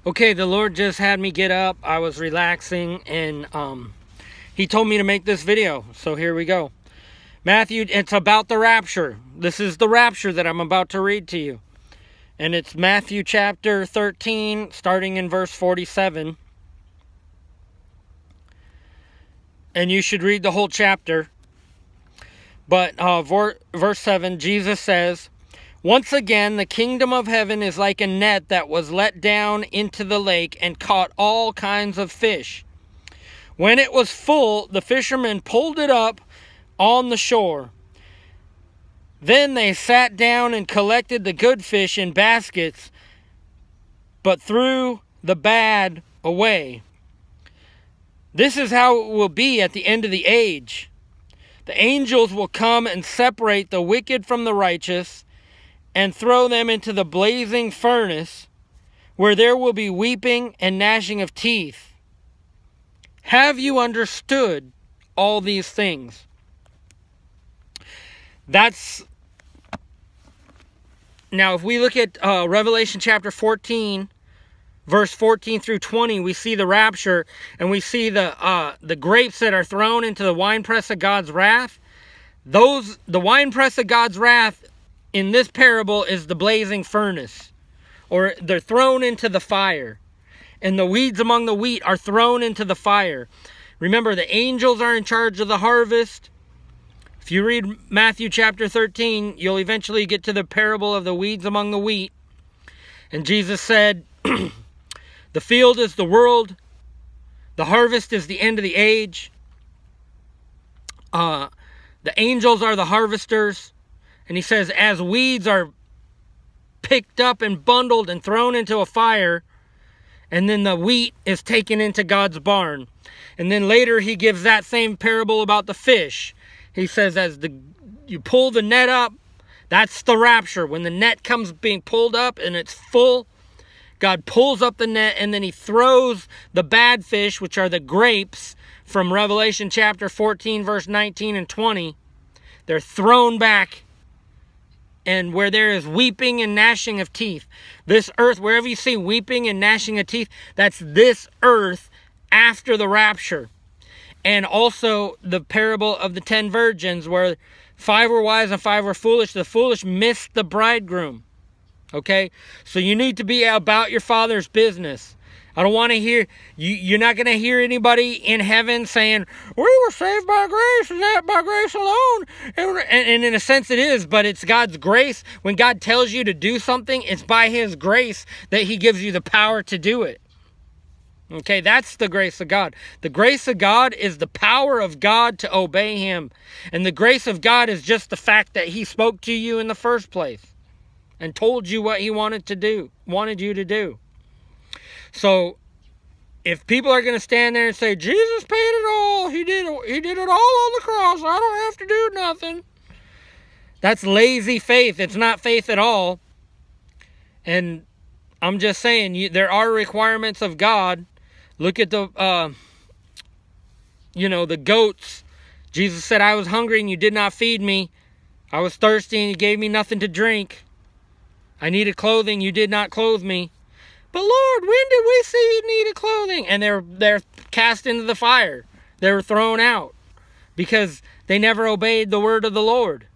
Okay, the Lord just had me get up. I was relaxing, and He told me to make this video. So here we go. Matthew, it's about the rapture. This is the rapture that I'm about to read to you. And it's Matthew chapter 13, starting in verse 47. And you should read the whole chapter. But verse 7, Jesus says, "Once again, the kingdom of heaven is like a net that was let down into the lake and caught all kinds of fish. When it was full, the fishermen pulled it up on the shore. Then they sat down and collected the good fish in baskets, but threw the bad away. This is how it will be at the end of the age. The angels will come and separate the wicked from the righteous and throw them into the blazing furnace, where there will be weeping and gnashing of teeth. Have you understood all these things?" Now, if we look at Revelation chapter 14, verse 14 through 20, we see the rapture, and we see the grapes that are thrown into the winepress of God's wrath. The winepress of God's wrath in this parable is the blazing furnace, or they're thrown into the fire. And the weeds among the wheat are thrown into the fire. Remember, the angels are in charge of the harvest. If you read Matthew chapter 13, you'll eventually get to the parable of the weeds among the wheat. And Jesus said, the field is the world. The harvest is the end of the age. The angels are the harvesters. And he says, as weeds are picked up and bundled and thrown into a fire, and then the wheat is taken into God's barn. And then later he gives that same parable about the fish. He says, you pull the net up, that's the rapture. When the net comes being pulled up and it's full, God pulls up the net, and then he throws the bad fish, which are the grapes from Revelation chapter 14, verse 19 and 20. They're thrown back. And where there is weeping and gnashing of teeth. This earth, wherever you see weeping and gnashing of teeth, that's this earth after the rapture. And also the parable of the 10 virgins, where 5 were wise and 5 were foolish. The foolish missed the bridegroom. Okay? So you need to be about your Father's business. I don't want to hear, you're not going to hear anybody in heaven saying, we were saved by grace, and that by grace alone. And in a sense it is, but it's God's grace. When God tells you to do something, it's by His grace that He gives you the power to do it. Okay, that's the grace of God. The grace of God is the power of God to obey Him. And the grace of God is just the fact that He spoke to you in the first place and told you what He wanted you to do. So, if people are going to stand there and say, Jesus paid it all, He did it all on the cross, I don't have to do nothing. That's lazy faith. It's not faith at all. And I'm just saying, there are requirements of God. Look at the goats. Jesus said, I was hungry and you did not feed me. I was thirsty and you gave me nothing to drink. I needed clothing, you did not clothe me. But Lord, when did we see you needed clothing? And they're cast into the fire. They were thrown out because they never obeyed the word of the Lord.